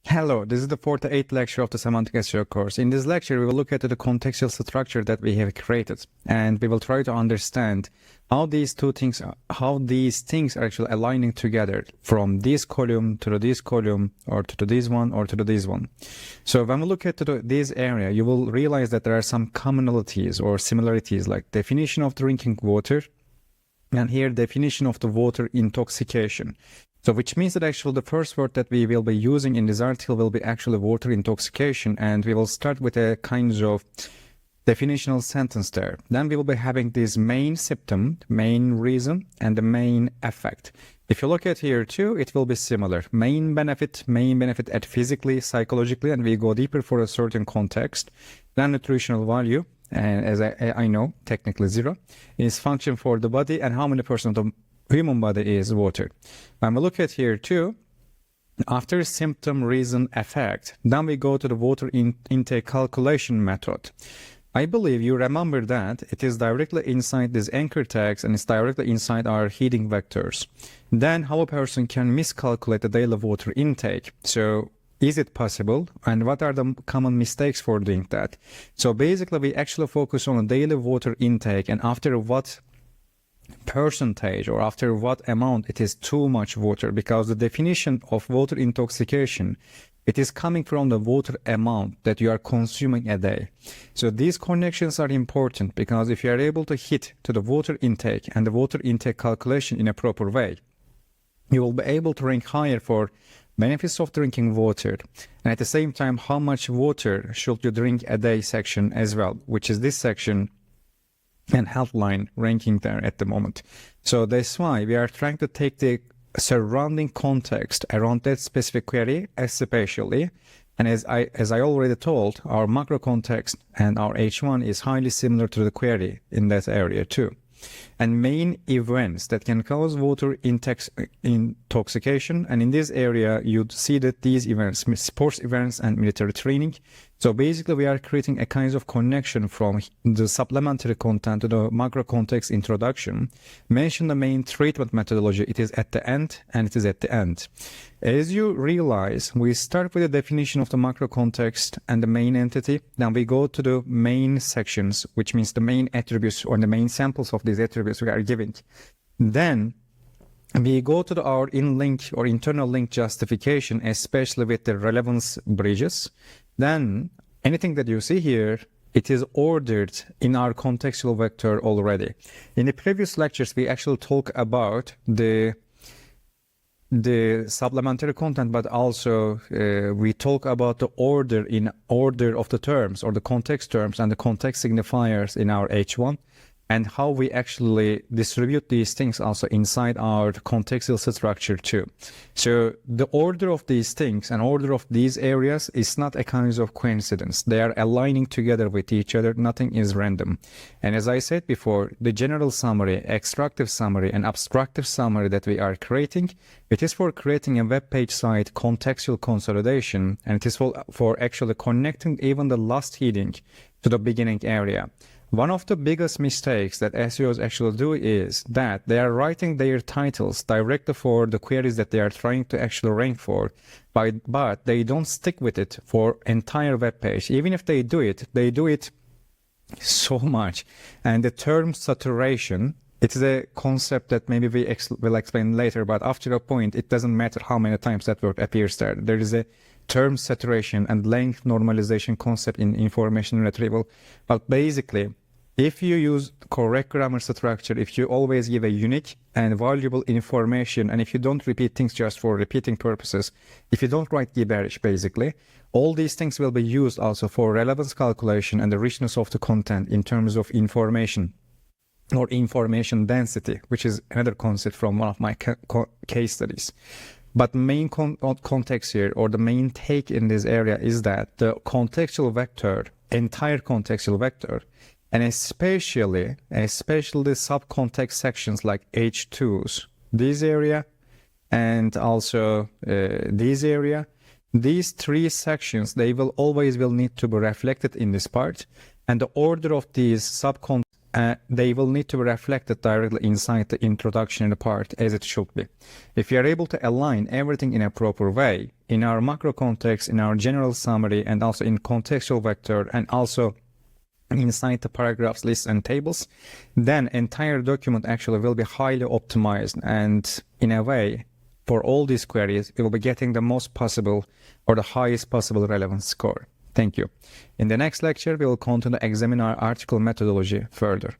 Hello, this is the 48th lecture of the Semantic SEO course. In this lecture, we will look at the contextual structure that we have created, and we will try to understand how these things are actually aligning together from this column to this column, or to this one, or to this one. So when we look at this area, you will realize that there are some commonalities or similarities, like definition of drinking water, and here definition of the water intoxication. So which means that actually the first word that we will be using in this article will be actually water intoxication, and we will start with a kind of definitional sentence there. Then we will be having this main symptom, main reason, and the main effect. If you look at here too, it will be similar. Main benefit at physically, psychologically, and we go deeper for a certain context. Then nutritional value, and as I know, technically 0, is function for the body, and how many percent of the human body is water. When we look at here too, after symptom, reason, effect, then we go to the water intake calculation method. I believe you remember that it is directly inside these anchor tags, and it's directly inside our heading vectors. Then how a person can miscalculate the daily water intake. So is it possible, and what are the common mistakes for doing that? So basically we actually focus on the daily water intake, and after what percentage or after what amount it is too much water, because the definition of water intoxication, it is coming from the water amount that you are consuming a day. So these connections are important, because if you are able to hit to the water intake and the water intake calculation in a proper way, you will be able to rank higher for benefits of drinking water, and at the same time how much water should you drink a day section as well, which is this section and healthline ranking there at the moment. So that's why we are trying to take the surrounding context around that specific query especially, and as I already told, our macro context and our H1 is highly similar to the query in that area too. And main events that can cause water intoxication, and in this area you'd see that these events, sports events and military training. So basically we are creating a kind of connection from the supplementary content to the macro context introduction. Mention the main treatment methodology, it is at the end, and it is at the end. As you realize, we start with the definition of the macro context and the main entity, then we go to the main sections, which means the main attributes or the main samples of these attributes we are giving. Then we go to our in-link or internal link justification, especially with the relevance bridges. Then anything that you see here, it is ordered in our contextual vector already. In the previous lectures, we actually talk about the supplementary content, but also we talk about the order of the terms or the context terms and the context signifiers in our H1, and how we actually distribute these things also inside our contextual structure too. So the order of these things and order of these areas is not a kind of coincidence. They are aligning together with each other. Nothing is random. And as I said before, the general summary, extractive summary, and abstractive summary that we are creating, it is for creating a web page site contextual consolidation, and it is for actually connecting even the last heading to the beginning area. One of the biggest mistakes that SEOs actually do is that they are writing their titles directly for the queries that they are trying to actually rank for, but they don't stick with it for entire web page. Even if they do it so much. And the term saturation, it is a concept that maybe we will explain later, but after a point, it doesn't matter how many times that word appears there. There is a term saturation and length normalization concept in information retrieval. But basically, if you use correct grammar structure, if you always give a unique and valuable information, and if you don't repeat things just for repeating purposes, if you don't write gibberish basically, all these things will be used also for relevance calculation and the richness of the content in terms of information or information density, which is another concept from one of my case studies. But main context here, or the main take in this area, is that the contextual vector, entire contextual vector, and especially the subcontext sections like H2s, this area, and also this area, these three sections, they will always need to be reflected in this part, and the order of these subcontext they will need to be reflected directly inside the introduction part as it should be. If you are able to align everything in a proper way, in our macro context, in our general summary, and also in contextual vector, and also inside the paragraphs, lists, and tables, then entire document actually will be highly optimized. And in a way, for all these queries, we will be getting the most possible or the highest possible relevance score. Thank you. In the next lecture, we will continue to examine our article methodology further.